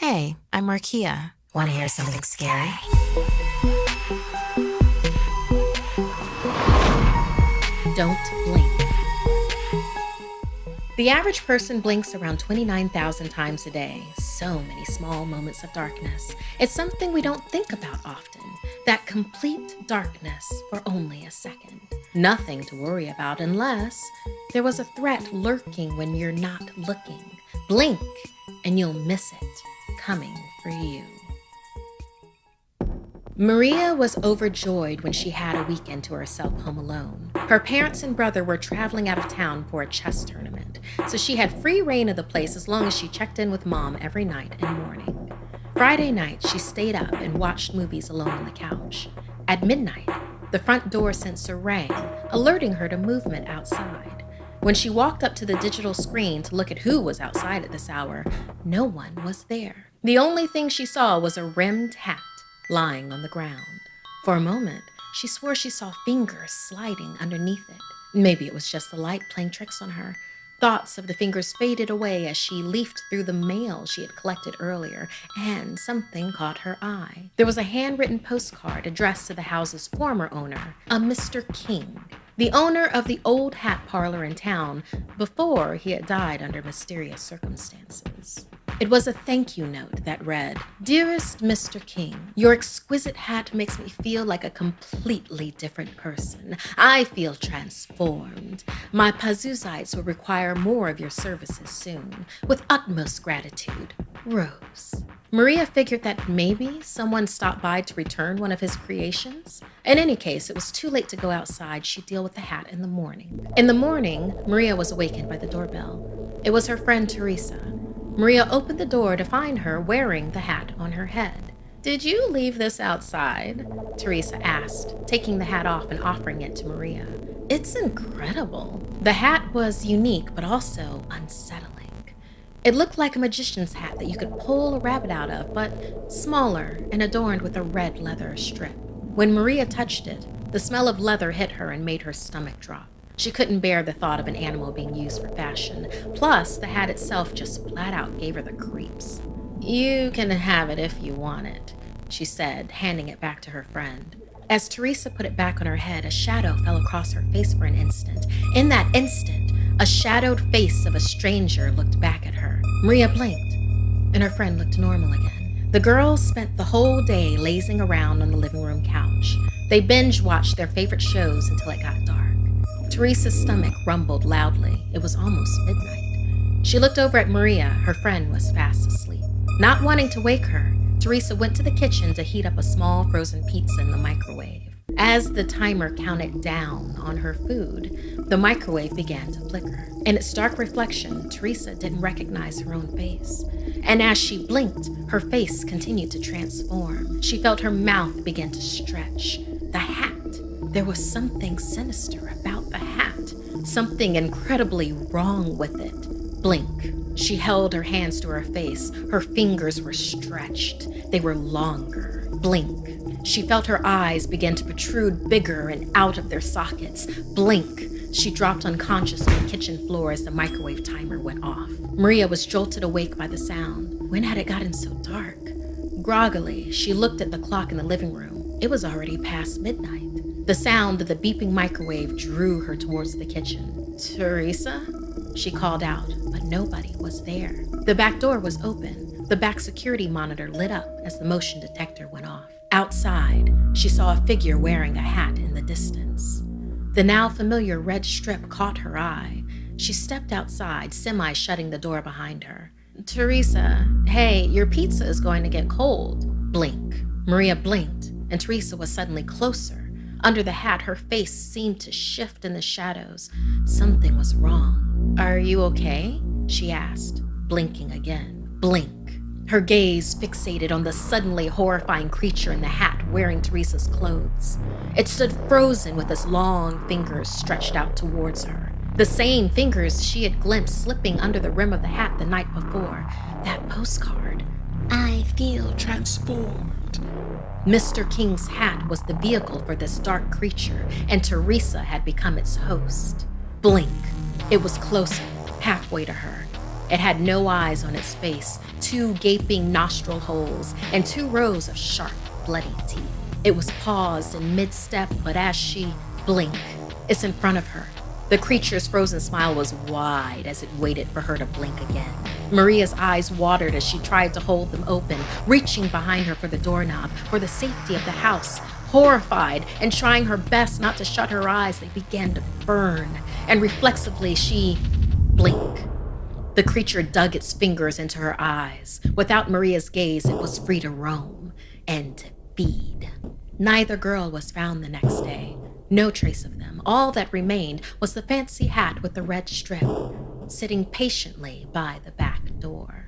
Hey, I'm Markia. Want to hear something scary? Don't blink. The average person blinks around 29,000 times a day. So many small moments of darkness. It's something we don't think about often. That complete darkness for only a second. Nothing to worry about unless there was a threat lurking when you're not looking. Blink and you'll miss it coming for you. Maria was overjoyed when she had a weekend to herself home alone. Her parents and brother were traveling out of town for a chess tournament, so she had free reign of the place as long as she checked in with Mom every night and morning. Friday night, she stayed up and watched movies alone on the couch. At midnight, the front door sensor rang, alerting her to movement outside. When she walked up to the digital screen to look at who was outside at this hour, no one was there. The only thing she saw was a rimmed hat lying on the ground. For a moment, she swore she saw fingers sliding underneath it. Maybe it was just the light playing tricks on her. Thoughts of the fingers faded away as she leafed through the mail she had collected earlier, and something caught her eye. There was a handwritten postcard addressed to the house's former owner, a Mr. King, the owner of the old hat parlor in town before he had died under mysterious circumstances. It was a thank you note that read, "Dearest Mr. King, your exquisite hat makes me feel like a completely different person. I feel transformed. My Pazuzites will require more of your services soon. With utmost gratitude, Rose." Maria figured that maybe someone stopped by to return one of his creations. In any case, it was too late to go outside. She'd deal with the hat in the morning. In the morning, Maria was awakened by the doorbell. It was her friend Teresa. Maria opened the door to find her wearing the hat on her head. "Did you leave this outside?" Teresa asked, taking the hat off and offering it to Maria. "It's incredible." The hat was unique, but also unsettling. It looked like a magician's hat that you could pull a rabbit out of, but smaller and adorned with a red leather strip. When Maria touched it, the smell of leather hit her and made her stomach drop. She couldn't bear the thought of an animal being used for fashion. Plus, the hat itself just flat out gave her the creeps. "You can have it if you want it," she said, handing it back to her friend. As Teresa put it back on her head, a shadow fell across her face for an instant. In that instant, a shadowed face of a stranger looked back at her. Maria blinked, and her friend looked normal again. The girls spent the whole day lazing around on the living room couch. They binge-watched their favorite shows until it got dark. Teresa's stomach rumbled loudly. It was almost midnight. She looked over at Maria. Her friend was fast asleep. Not wanting to wake her, Teresa went to the kitchen to heat up a small frozen pizza in the microwave. As the timer counted down on her food, the microwave began to flicker. In its dark reflection, Teresa didn't recognize her own face. And as she blinked, her face continued to transform. She felt her mouth begin to stretch. The hat. There was something sinister about the hat. Something incredibly wrong with it. Blink. She held her hands to her face. Her fingers were stretched. They were longer. Blink. She felt her eyes begin to protrude bigger and out of their sockets. Blink. She dropped unconscious on the kitchen floor as the microwave timer went off. Maria was jolted awake by the sound. When had it gotten so dark? Groggily, she looked at the clock in the living room. It was already past midnight. The sound of the beeping microwave drew her towards the kitchen. "Teresa?" she called out, but nobody was there. The back door was open. The back security monitor lit up as the motion detector went off. Outside, she saw a figure wearing a hat in the distance. The now familiar red strip caught her eye. She stepped outside, semi-shutting the door behind her. "Teresa, hey, your pizza is going to get cold." Blink. Maria blinked, and Teresa was suddenly closer. Under the hat, her face seemed to shift in the shadows. Something was wrong. "Are you okay?" she asked, blinking again. Blink. Her gaze fixated on the suddenly horrifying creature in the hat wearing Teresa's clothes. It stood frozen with its long fingers stretched out towards her. The same fingers she had glimpsed slipping under the rim of the hat the night before. That postcard. "I feel transformed." Mr. King's hat was the vehicle for this dark creature, and Teresa had become its host. Blink. It was closer, halfway to her. It had no eyes on its face, 2 gaping nostril holes, and 2 rows of sharp, bloody teeth. It was paused in mid-step, but as she blinked, it's in front of her. The creature's frozen smile was wide as it waited for her to blink again. Maria's eyes watered as she tried to hold them open, reaching behind her for the doorknob, for the safety of the house. Horrified and trying her best not to shut her eyes, they began to burn, and reflexively she blinked. The creature dug its fingers into her eyes. Without Maria's gaze, it was free to roam and to feed. Neither girl was found the next day. No trace of them. All that remained was the fancy hat with the red strip, sitting patiently by the back door.